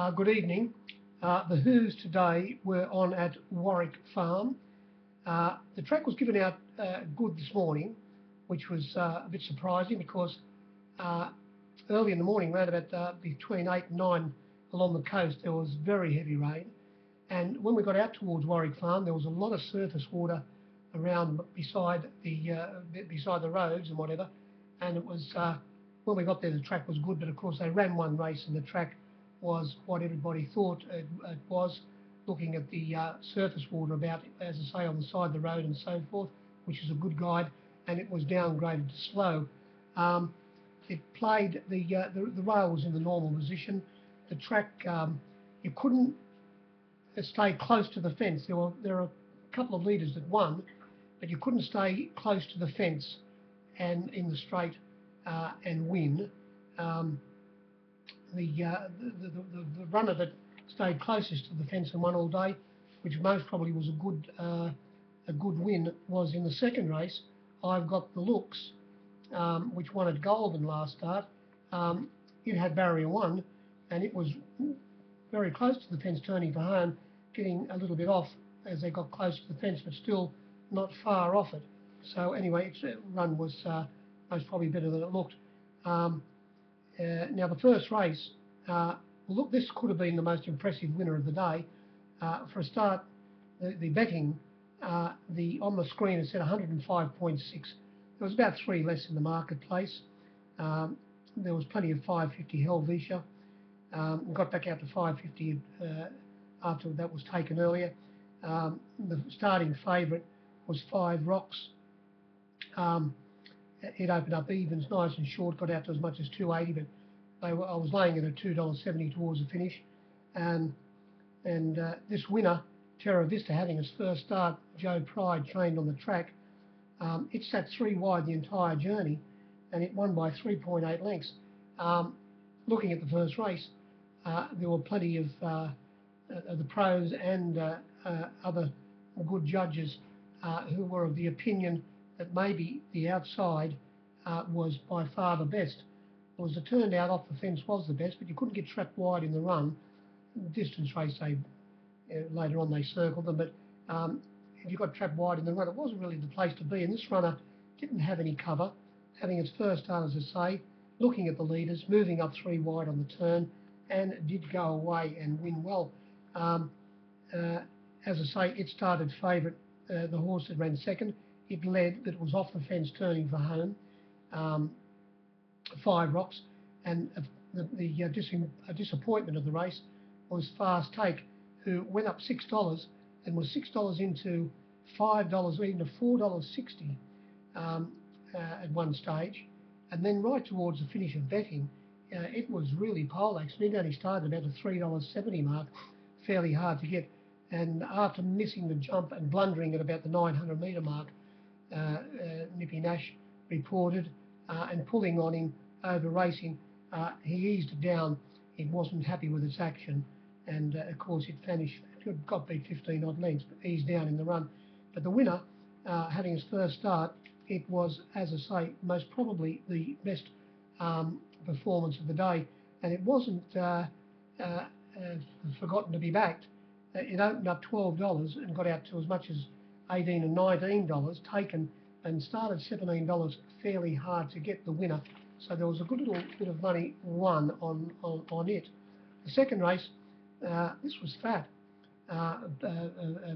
Good evening. The Who's today were on at Warwick Farm. The track was given out good this morning, which was a bit surprising because early in the morning, around about between 8 and 9 along the coast, there was very heavy rain. And when we got out towards Warwick Farm, there was a lot of surface water around beside the roads and whatever. And it was when we got there, the track was good, but of course they ran one race and the track was what everybody thought it was, looking at the surface water about, as I say, on the side of the road and so forth, which is a good guide, and it was downgraded to slow. It played, the rail was in the normal position. The track, you couldn't stay close to the fence. There are a couple of leaders that won, but you couldn't stay close to the fence and in the straight and win. The runner that stayed closest to the fence and won all day, which most probably was a good win, was in the second race. I've Got the Looks, which won at Golden last start. It had barrier one, and it was very close to the fence, turning for home, getting a little bit off as they got close to the fence, but still not far off it. So anyway, its run was most probably better than it looked. Now the first race, look, this could have been the most impressive winner of the day. For a start, the betting, on the screen it said 105.6. There was about 3 less in the marketplace. There was plenty of 550 Helvetia. Got back out to 550 after that was taken earlier. The starting favourite was 5 Rocks. It opened up evens, nice and short, got out to as much as 280, but I was laying it at $2.70 towards the finish. And this winner, Terra Vista, having its first start, Joe Pride, trained on the track. It sat 3 wide the entire journey, and it won by 3.8 lengths. Looking at the first race, there were plenty of the pros and other good judges who were of the opinion that maybe the outside was by far the best. Well, as it turned out, Off the Fence was the best, but you couldn't get trapped wide in the run. Distance race, later on they circled them, but if you got trapped wide in the run, it wasn't really the place to be. And this runner didn't have any cover, having its first start, as I say, looking at the leaders, moving up 3 wide on the turn, and did go away and win well. As I say, it started favourite. The horse that ran second, it led, but it was Off the Fence turning for home. 5 Rocks, and the disappointment of the race was Fast Take, who went up $6 and was $6 into $5 or even to $4.60 at one stage, and then right towards the finish of betting, it was really poleaxed. It only started about the $3.70 mark, fairly hard to get. And after missing the jump and blundering at about the 900 metre mark, Nippy Nash reported and pulling on him over racing. He eased down. He wasn't happy with its action, and of course it vanished. It got beat 15 odd lengths, but eased down in the run. But the winner, having his first start, it was, as I say, most probably the best performance of the day, and it wasn't forgotten to be backed. It opened up $12 and got out to as much as $18 and $19 taken, and started $17, fairly hard to get the winner. So there was a good little bit of money won on it. The second race, this was fat.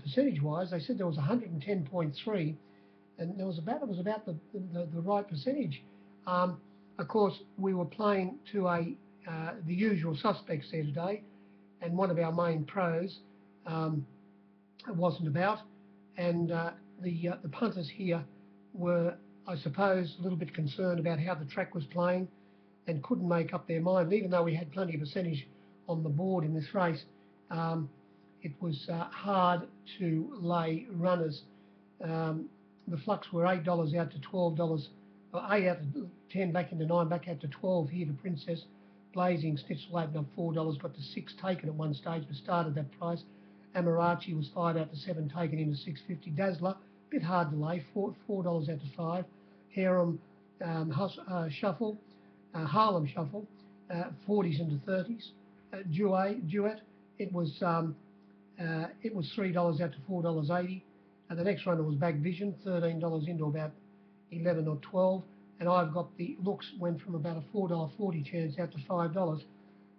Percentage-wise, they said there was 110.3, and it was about the right percentage. Of course, we were playing to the usual suspects there today, and one of our main pros wasn't about, and the punters here were, I suppose, a little bit concerned about how the track was playing and couldn't make up their mind. Even though we had plenty of percentage on the board in this race, it was hard to lay runners. The flux were $8 out to $12, or 8 out to 10, back into 9, back out to 12 here to Princess. Blazing Schnitzel opened up $4, got to 6 taken at one stage, but started that price. Amarachi was 5 out to 7, taken into 650. Dazzler, a bit hard to lay, $4 out to 5. Harem Shuffle, Harlem Shuffle, 40s into 30s. duet. It was $3 out to $4.80. And the next runner was Back Vision, $13 into about 11 or 12. And I've got the looks went from about a $4.40 chance out to $5.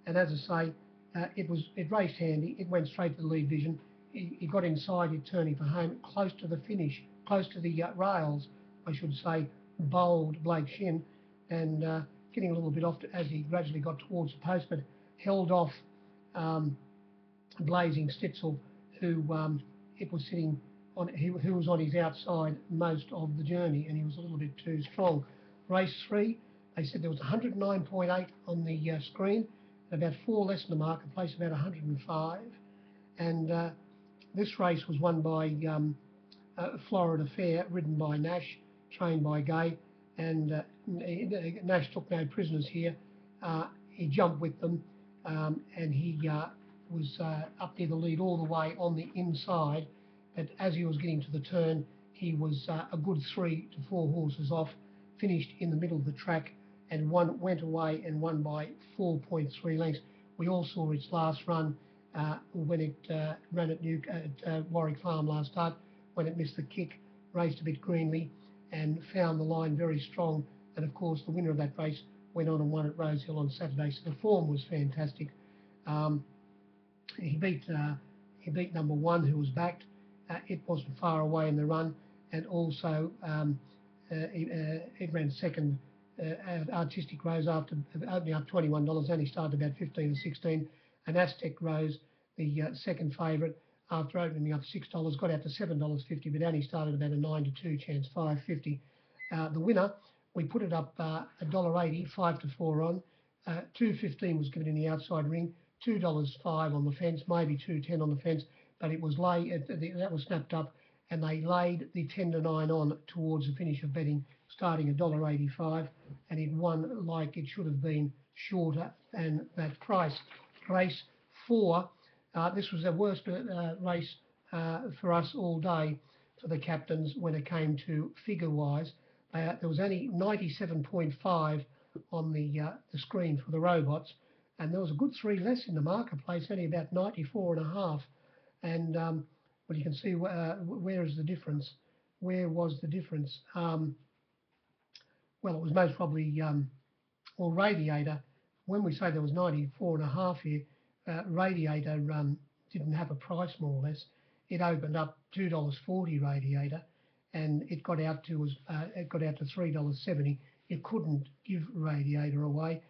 And as I say, it raced handy. It went straight to the lead vision. He got inside, it turning for home, close to the finish, close to the rails, I should say, bowled Blake Shin, and getting a little bit off as he gradually got towards the post, but held off Blazing Stitzel, who it was sitting on, who was on his outside most of the journey, and he was a little bit too strong. Race 3, they said there was 109.8 on the screen, and about 4 less in the marketplace, about 105. And this race was won by Florida Fair, ridden by Nash, trained by Gay, and Nash took no prisoners here. He jumped with them, and he was up near the lead all the way on the inside, but as he was getting to the turn, he was a good 3 to 4 horses off, finished in the middle of the track, and went away and won by 4.3 lengths. We all saw its last run when it ran at Warwick Farm last start, when it missed the kick, raced a bit greenly, and found the line very strong. And of course, the winner of that race went on and won at Rosehill on Saturday. So the form was fantastic. He beat number 1, who was backed. It wasn't far away in the run, and also it ran second. Artistic Rose, after opening up $21, only started about 15 or 16, and Aztec Rose, the second favourite, after opening up $6, got out to $7.50, but only started about a 9 to 2 chance, $5.50. The winner, we put it up $1.80, 5 to 4 on. $2.15 was given in the outside ring, $2.05 on the fence, maybe $2.10 on the fence, but it was that was snapped up, and they laid the 10 to 9 on towards the finish of betting, starting $1.85, and it won like it should have been, shorter than that price. Race 4, this was the worst race for us all day for the captains when it came to figure-wise. There was only 97.5 on the screen for the robots, and there was a good 3 less in the marketplace, only about 94.5. And well, you can see where is the difference. Where was the difference? Well, it was most probably, or Radiator. When we say there was 94.5 here, Radiator didn't have a price, more or less. It opened up $2.40 Radiator, and it got out to $3.70. You couldn't give Radiator away.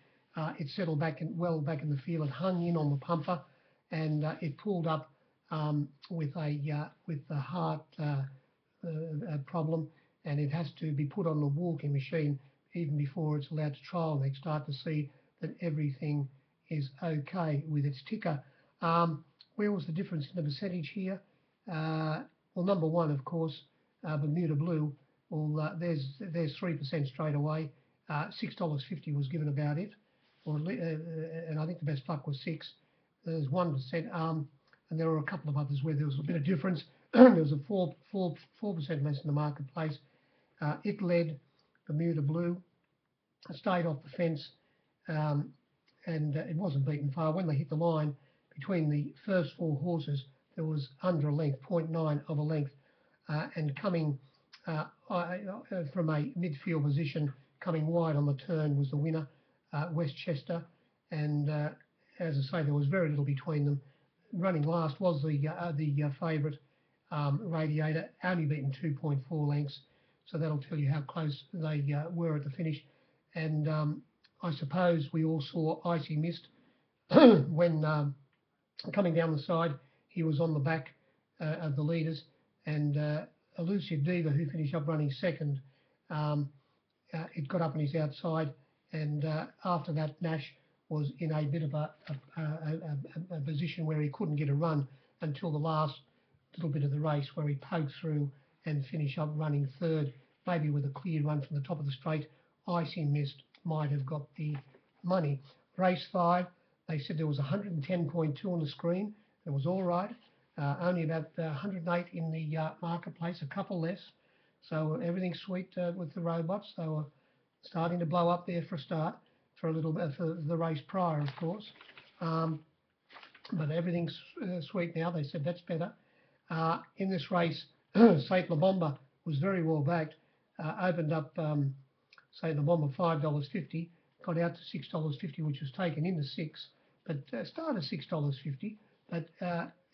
It settled back well back in the field. It hung in on the pumper, and it pulled up with the heart problem, and it has to be put on the walking machine even before it's allowed to trial, and they start to see that everything is okay with its ticker. Where was the difference in the percentage here? Well, number 1, of course, Bermuda Blue. Well, there's 3% straight away. $6.50 was given about it, and I think the best pluck was 6. There's 1%, and there were a couple of others where there was a bit of difference. There was a 4% less in the marketplace. It led Bermuda Blue, stayed off the fence, and it wasn't beaten far. When they hit the line, between the first 4 horses, there was under a length, 0.9 of a length, and coming from a midfield position, coming wide on the turn, was the winner, Westchester, and as I say, there was very little between them. Running last was the favourite, Radiator, only beaten 2.4 lengths, so that'll tell you how close they were at the finish. And I suppose we all saw Icy Mist when coming down the side. He was on the back of the leaders, and Elusive Diva, who finished up running second, it got up on his outside, and after that, Nash was in a bit of a position where he couldn't get a run until the last little bit of the race, where he poked through and finished up running third, maybe with a clear run from the top of the straight. Icy Mist might have got the money. Race 5, they said there was 110.2 on the screen. It was all right. Only about 108 in the marketplace, a couple less. So everything's sweet with the robots. They were starting to blow up there for a start, for a little bit for the race prior, of course. but everything's sweet now. They said that's better. In this race, Saint Labomba was very well backed. Opened up Saint Labomba $5.50, got out to $6.50, which was taken into six, but started $6.50. But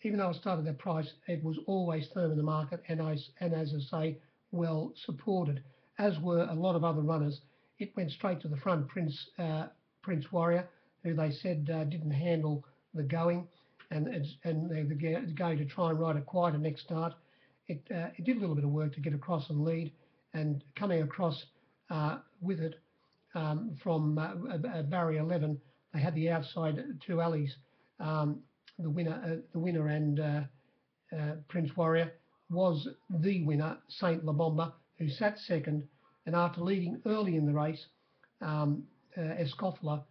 even though it started that price, it was always firm in the market, and as I say, well supported, as were a lot of other runners. It went straight to the front. Prince Warrior, who they said didn't handle the going, and they're going to try and ride it quieter next start. It did a little bit of work to get across and lead, and coming across with it from barrier 11, they had the outside two alleys. The winner and Prince Warrior was the winner, Saint Labomba, who sat second, and after leading early in the race, Escofla,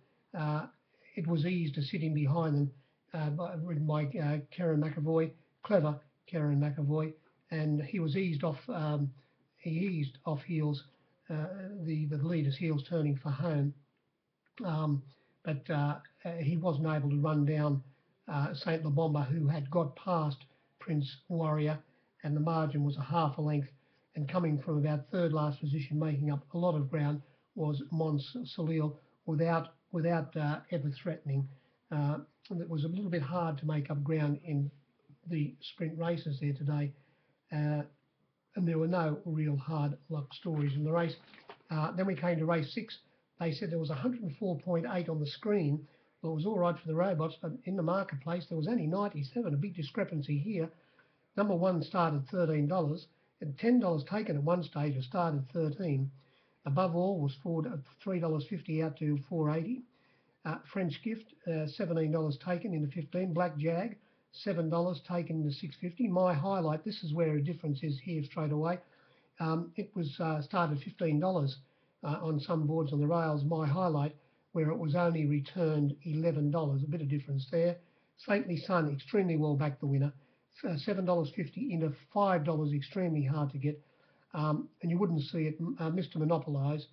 it was eased to sitting behind them, ridden by Karen McAvoy, clever Karen McAvoy, and he was eased off. He eased off heels, the leader's heels turning for home, but he wasn't able to run down Saint Labomba, who had got past Prince Warrior, and the margin was a half a length. And coming from about third last position, making up a lot of ground, was Mons Salil without ever threatening. It was a little bit hard to make up ground in the sprint races there today, and there were no real hard luck stories in the race. Then we came to race 6. They said there was 104.8 on the screen. Well, it was all right for the robots, but in the marketplace there was only 97. A big discrepancy here. Number 1 started $13, and $10 taken at one stage. It started 13. Above all was $3.50 out to $4.80. French Gift, $17 taken into 15. Black Jag, $7 taken into 6.50. My Highlight, this is where a difference is here straight away. It was started $15 on some boards on the rails. My Highlight, where it was only returned $11, a bit of difference there. Saintly Sun, extremely well backed the winner. $7.50 into $5, extremely hard to get. And you wouldn't see it. Mr. Monopolise,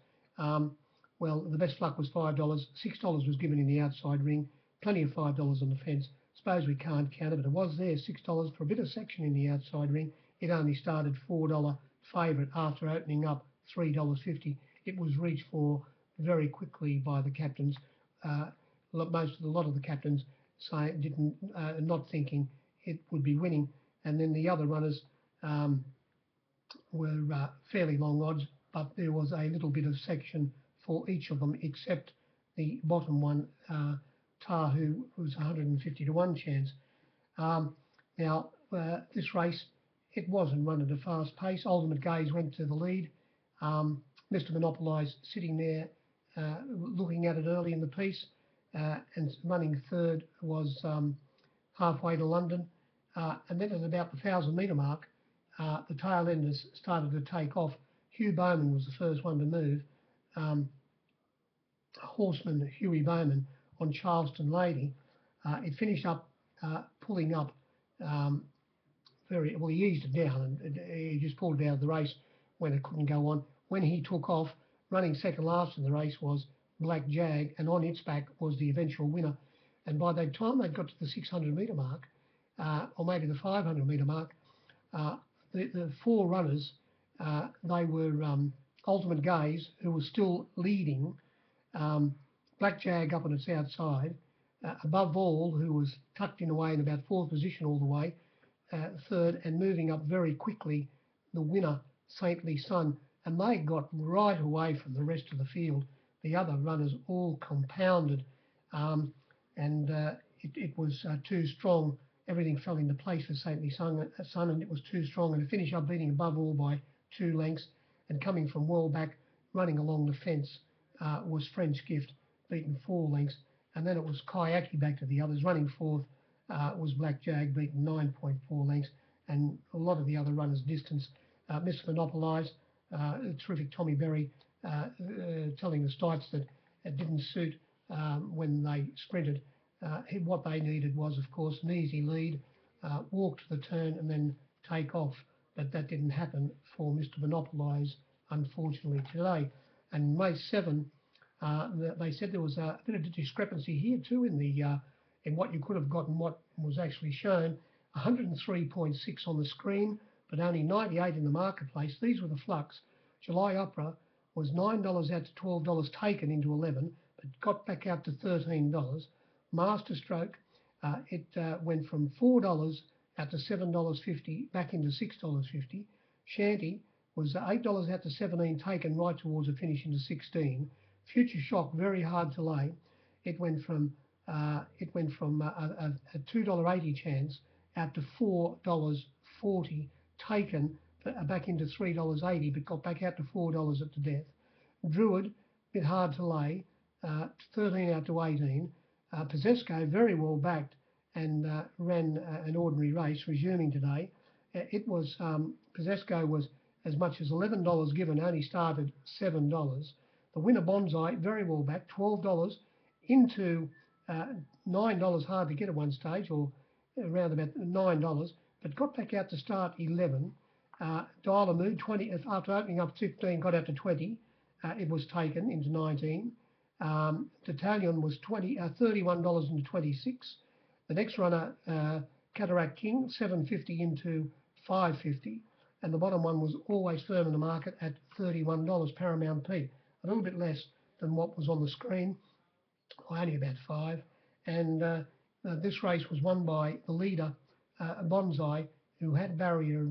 well, the best luck was $5. $6 was given in the outside ring. Plenty of $5 on the fence. Suppose we can't count it, but it was there, $6 for a bit of section in the outside ring. It only started $4 favourite after opening up $3.50. It was reached for very quickly by the captains. A lot of the captains not thinking it would be winning, and then the other runners were fairly long odds, but there was a little bit of section for each of them, except the bottom one, Tahu, was 150 to 1 chance. Now, this race, it wasn't run at a fast pace. Ultimate Gaze went to the lead. Mr. Monopolise sitting there looking at it early in the piece, and running third was halfway to London. And then at about the 1,000-metre mark, the tail enders started to take off. Hugh Bowman was the first one to move. Horseman Huey Bowman on Charleston Lady. It finished up pulling up very well. He eased it down, and he just pulled it out of the race when it couldn't go on. When he took off, running second last in the race was Black Jag, and on its back was the eventual winner. And by the time they got to the 600-metre mark, or maybe the 500-metre mark, the 4 runners, they were Ultimate Gaze, who was still leading, Black Jag up on its outside, Above All, who was tucked in away in about 4th position all the way, 3rd, and moving up very quickly, the winner, Saintly Sun, and they got right away from the rest of the field. The other runners all compounded, and it was too strong. Everything fell into place for Saintly Sun, and it was too strong. And to finish up beating Above All by 2 lengths, and coming from well back, running along the fence, was French Gift, beaten 4 lengths. And then it was Kayaki back to the others. Running 4th was Black Jag, beaten 9.4 lengths. And a lot of the other runners distanced. Mr. Monopolise, terrific Tommy Berry, telling the Stipes that it didn't suit when they sprinted. What they needed was, of course, an easy lead, walk to the turn and then take off. But that didn't happen for Mr. Monopolise, unfortunately, today. And race 7, they said there was a bit of a discrepancy here too in in what you could have gotten, what was actually shown, 103.6 on the screen, but only 98 in the marketplace. These were the flux. July Opera was $9 out to $12 taken into 11, but got back out to $13. Masterstroke, it went from $4 out to $7.50, back into $6.50. Shanty was $8 out to 17, taken right towards a finish into 16. Future Shock, very hard to lay. It went from a $2.80 chance out to $4.40, taken back into $3.80, but got back out to $4 at the death. Druid, bit hard to lay, 13 out to 18. Possesco, very well backed, and ran an ordinary race, resuming today. It was Possesco was as much as $11 given, only started $7. The winner Bonsai, very well backed, $12 into $9, hard to get at one stage, or around about $9, but got back out to start 11. Dial Mood, 20, after opening up 15, got out to 20. It was taken into 19. D'Italian was $31 into 26. The next runner, Cataract King, $7.50 into $5.50. And the bottom one was always firm in the market at $31, Paramount Peak. A little bit less than what was on the screen, only about 5. And this race was won by the leader, Bonsai, who had barrier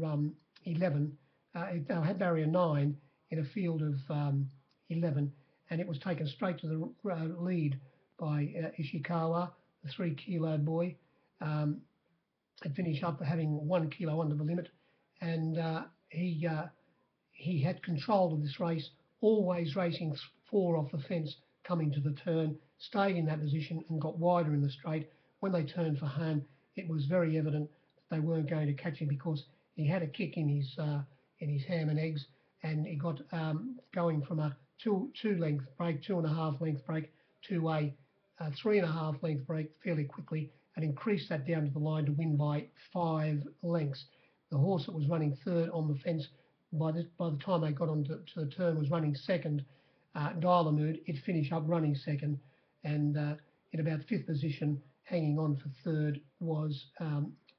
11, had barrier 9 in a field of 11, and it was taken straight to the lead by Ishikawa, the 3 kilo boy. It finished up having 1 kilo under the limit, and he had control of this race, always racing 4 off the fence coming to the turn, stayed in that position and got wider in the straight. When they turned for home, it was very evident that they weren't going to catch him, because he had a kick in his ham and eggs, and he got going from a 2 length break, 2.5 length break, to a 3.5 length break fairly quickly, and increased that down to the line to win by 5 lengths. The horse that was running third on the fence by the time they got on to the turn was running second. Dial Mood, it finished up running second, and in about 5th position, hanging on for third, was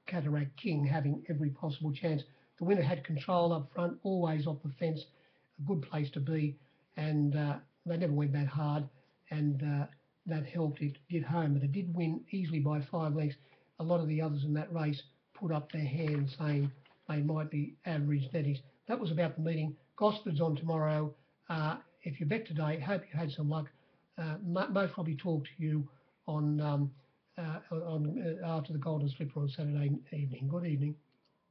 Cataract King, having every possible chance. The winner had control up front, always off the fence, a good place to be, and they never went that hard, and that helped it get home. But it did win easily by 5 lengths. A lot of the others in that race put up their hands saying they might be average netties. That was about the meeting. Gosford's on tomorrow. If you bet today, hope you had some luck. Most probably talk to you on after the Golden Slipper on Saturday evening. Good evening.